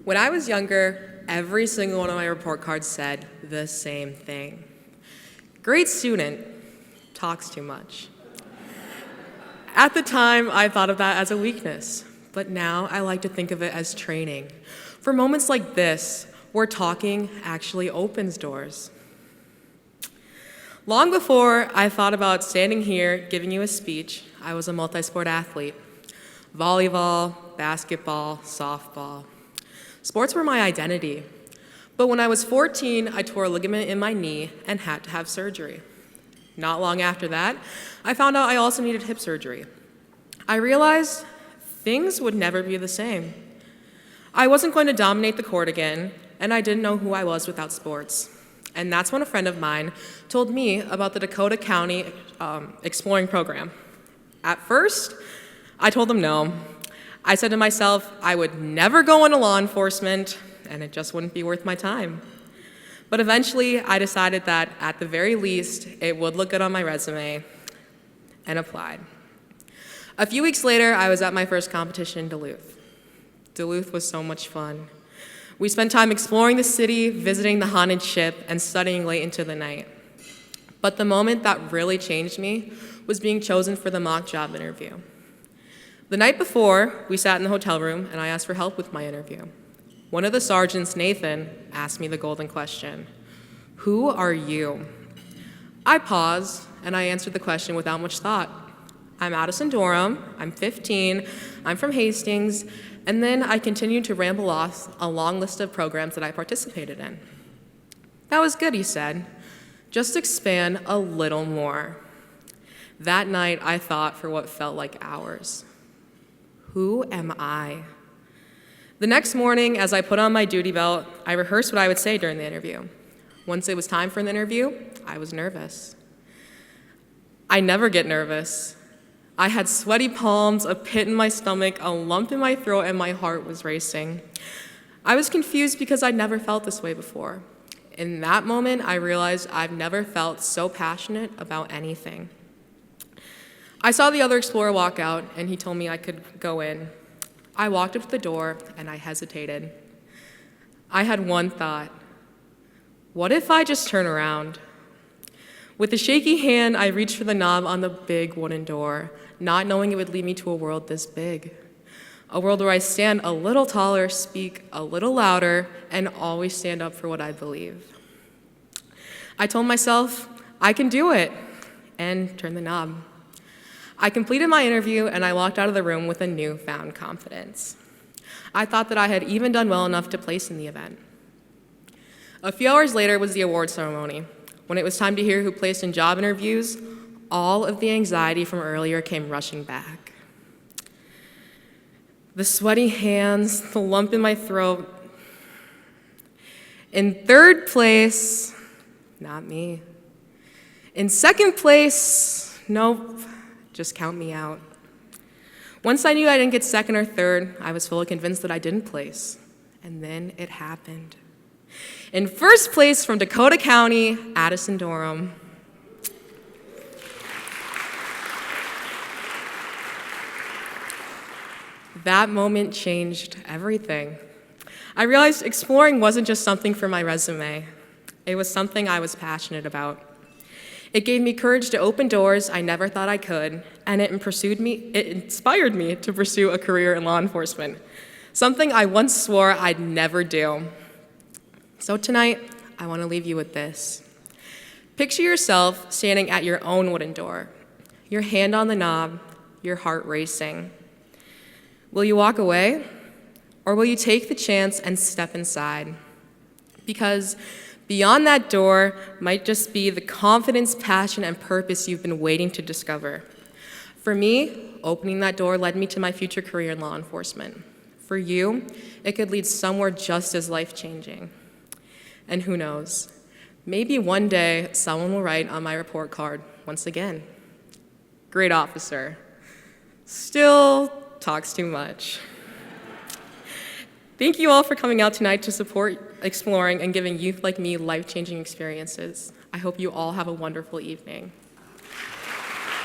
When I was younger, every single one of my report cards said the same thing. Great student, talks too much. At the time, I thought of that as a weakness, but now I like to think of it as training. For moments like this, where talking actually opens doors. Long before I thought about standing here giving you a speech, I was a multi-sport athlete. Volleyball, basketball, softball. Sports were my identity. But when I was 14, I tore a ligament in my knee and had to have surgery. Not long after that, I found out I also needed hip surgery. I realized things would never be the same. I wasn't going to dominate the court again, and I didn't know who I was without sports. And that's when a friend of mine told me about the Dakota County Exploring Program. At first, I told them no. I said to myself, I would never go into law enforcement, and it just wouldn't be worth my time. But eventually, I decided that at the very least, it would look good on my resume, and applied. A few weeks later, I was at my first competition in Duluth. Duluth was so much fun. We spent time exploring the city, visiting the haunted ship, and studying late into the night. But the moment that really changed me was being chosen for the mock job interview. The night before, we sat in the hotel room, and I asked for help with my interview. One of the sergeants, Nathan, asked me the golden question: "Who are you?" I paused, and I answered the question without much thought. I'm Addison Dorham, I'm 15, I'm from Hastings, and then I continued to ramble off a long list of programs that I participated in. That was good, he said. Just expand a little more. That night, I thought for what felt like hours. Who am I? The next morning, as I put on my duty belt, I rehearsed what I would say during the interview. Once it was time for an interview, I was nervous. I never get nervous. I had sweaty palms, a pit in my stomach, a lump in my throat, and my heart was racing. I was confused because I'd never felt this way before. In that moment, I realized I've never felt so passionate about anything. I saw the other explorer walk out, and he told me I could go in. I walked up to the door, and I hesitated. I had one thought: what if I just turn around? With a shaky hand, I reached for the knob on the big wooden door, not knowing it would lead me to a world this big. A world where I stand a little taller, speak a little louder, and always stand up for what I believe. I told myself, I can do it, and turned the knob. I completed my interview, and I walked out of the room with a newfound confidence. I thought that I had even done well enough to place in the event. A few hours later was the award ceremony. When it was time to hear who placed in job interviews, all of the anxiety from earlier came rushing back. The sweaty hands, the lump in my throat. In third place, not me. In second place, nope, just count me out. Once I knew I didn't get second or third, I was fully convinced that I didn't place. And then it happened. In first place from Dakota County, Addison Dorham. That moment changed everything. I realized exploring wasn't just something for my resume. It was something I was passionate about. It gave me courage to open doors I never thought I could, and it inspired me to pursue a career in law enforcement, something I once swore I'd never do. So tonight, I want to leave you with this. Picture yourself standing at your own wooden door, your hand on the knob, your heart racing. Will you walk away, or will you take the chance and step inside? Because beyond that door might just be the confidence, passion, and purpose you've been waiting to discover. For me, opening that door led me to my future career in law enforcement. For you, it could lead somewhere just as life-changing. And who knows, maybe one day someone will write on my report card once again, great officer, still talks too much. Thank you all for coming out tonight to support exploring and giving youth like me life-changing experiences. I hope you all have a wonderful evening.